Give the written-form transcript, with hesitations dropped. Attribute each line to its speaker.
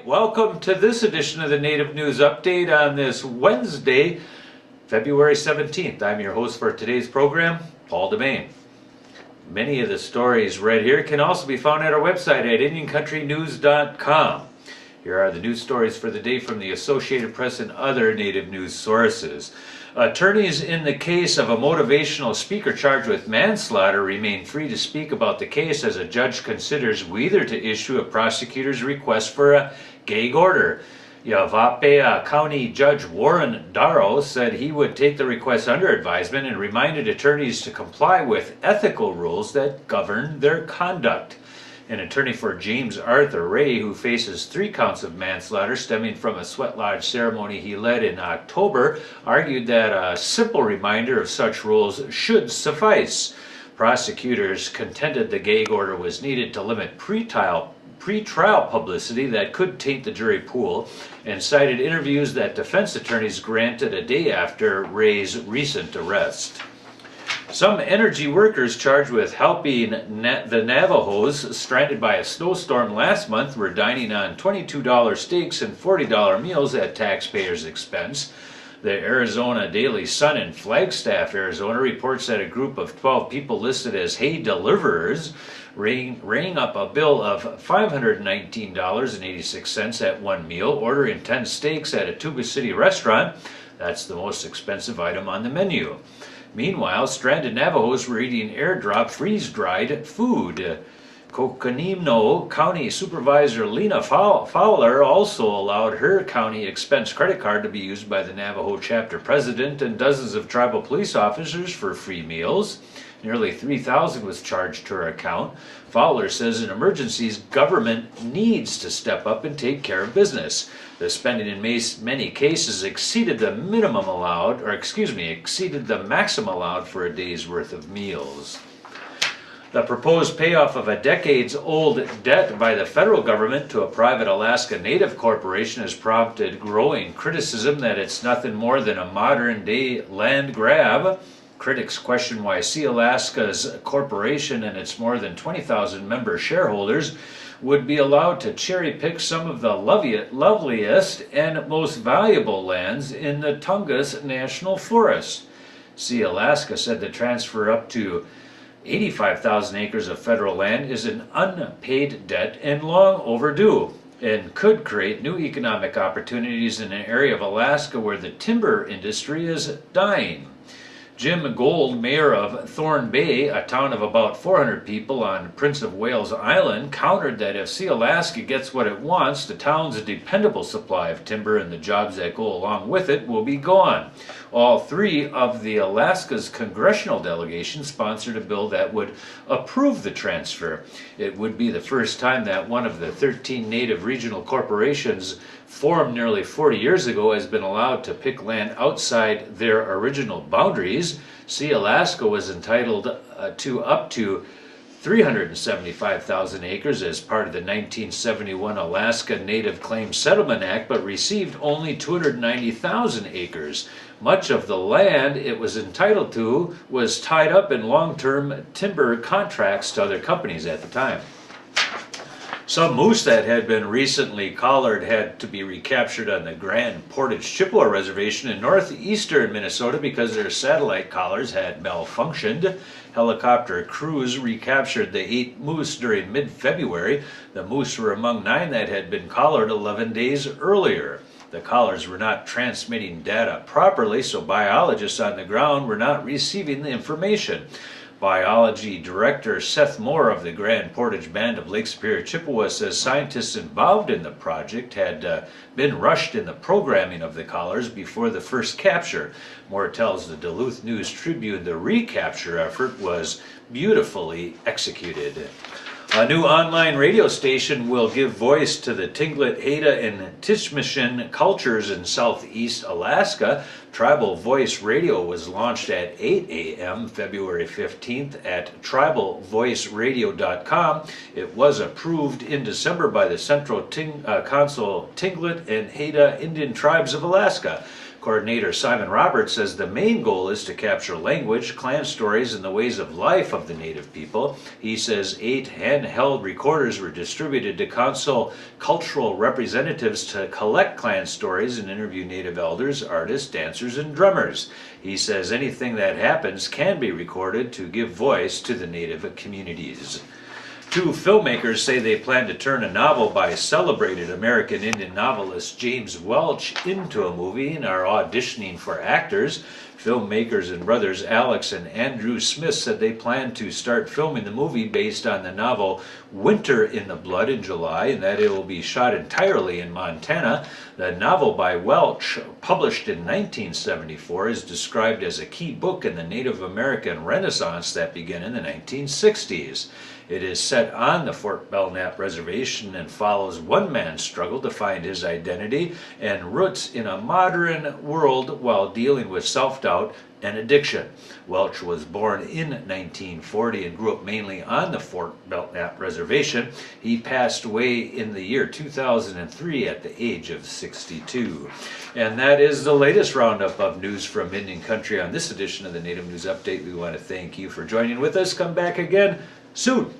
Speaker 1: welcome to this edition of the Native News Update on this Wednesday, February 17th. I'm your host for today's program, Paul DeMain. Many of the stories read here can also be found at our website at IndianCountryNews.com. Here are the news stories for the day from the Associated Press and other Native news sources. Attorneys in the case of a motivational speaker charged with manslaughter remain free to speak about the case as a judge considers whether to issue a prosecutor's request for a gag order. Yavapai County Judge Warren Darrow said he would take the request under advisement and reminded attorneys to comply with ethical rules that govern their conduct. An attorney for James Arthur Ray, who faces 3 counts of manslaughter stemming from a sweat lodge ceremony he led in October, argued that a simple reminder of such rules should suffice. Prosecutors contended the gag order was needed to limit pretrial publicity that could taint the jury pool, and cited interviews that defense attorneys granted a day after Ray's recent arrest. Some energy workers charged with helping the Navajos stranded by a snowstorm last month were dining on $22 steaks and $40 meals at taxpayers' expense. The Arizona Daily Sun in Flagstaff, Arizona reports that a group of 12 people listed as hay deliverers rang up a bill of $519.86 at one meal, ordering 10 steaks at a Tuba City restaurant. That's the most expensive item on the menu. Meanwhile, stranded Navajos were eating airdrop freeze-dried food. Coconino County Supervisor Lena Fowler also allowed her county expense credit card to be used by the Navajo chapter president and dozens of tribal police officers for free meals. Nearly $3,000 was charged to her account. Fowler says in emergencies, government needs to step up and take care of business. The spending in many cases exceeded the maximum allowed for a day's worth of meals. The proposed payoff of a decades-old debt by the federal government to a private Alaska Native corporation has prompted growing criticism that it's nothing more than a modern-day land grab. Critics question why Alaska's corporation and its more than 20,000 member shareholders would be allowed to cherry-pick some of the loveliest and most valuable lands in the Tungus National Forest. Alaska said the transfer up to 85,000 acres of federal land is an unpaid debt and long overdue, and could create new economic opportunities in an area of Alaska where the timber industry is dying. Jim Gold, mayor of Thorn Bay, a town of about 400 people on Prince of Wales Island, countered that if Alaska gets what it wants, the town's dependable supply of timber and the jobs that go along with it will be gone. All 3 of the Alaska's congressional delegations sponsored a bill that would approve the transfer. It would be the first time that one of the 13 native regional corporations formed nearly 40 years ago has been allowed to pick land outside their original boundaries. Alaska was entitled to up to 375,000 acres as part of the 1971 Alaska Native Claims Settlement Act, but received only 290,000 acres. Much of the land it was entitled to was tied up in long-term timber contracts to other companies at the time. Some moose that had been recently collared had to be recaptured on the Grand Portage Chippewa Reservation in northeastern Minnesota because their satellite collars had malfunctioned. Helicopter crews recaptured the 8 moose during mid-February. The moose were among 9 that had been collared 11 days earlier. The collars were not transmitting data properly, so biologists on the ground were not receiving the information. Biology Director Seth Moore of the Grand Portage Band of Lake Superior Chippewa says scientists involved in the project had been rushed in the programming of the collars before the first capture. Moore tells the Duluth News Tribune the recapture effort was beautifully executed. A new online radio station will give voice to the Tlingit, Haida, and Tsimshian cultures in southeast Alaska. Tribal Voice Radio was launched at 8 a.m. February 15th at tribalvoiceradio.com. It was approved in December by the Central Council Tlingit and Haida Indian Tribes of Alaska. Coordinator Simon Roberts says the main goal is to capture language, clan stories, and the ways of life of the Native people. He says 8 handheld recorders were distributed to council cultural representatives to collect clan stories and interview Native elders, artists, dancers, and drummers. He says anything that happens can be recorded to give voice to the Native communities. 2 filmmakers say they plan to turn a novel by celebrated American Indian novelist James Welch into a movie and are auditioning for actors. Filmmakers and brothers Alex and Andrew Smith said they plan to start filming the movie based on the novel Winter in the Blood in July, and that it will be shot entirely in Montana. The novel by Welch, published in 1974, is described as a key book in the Native American Renaissance that began in the 1960s. It is set on the Fort Belknap Reservation and follows one man's struggle to find his identity and roots in a modern world while dealing with self-doubt and addiction. Welch was born in 1940 and grew up mainly on the Fort Belknap Reservation. He passed away in the year 2003 at the age of 62. And that is the latest roundup of news from Indian Country on this edition of the Native News Update. We want to thank you for joining with us. Come back again soon.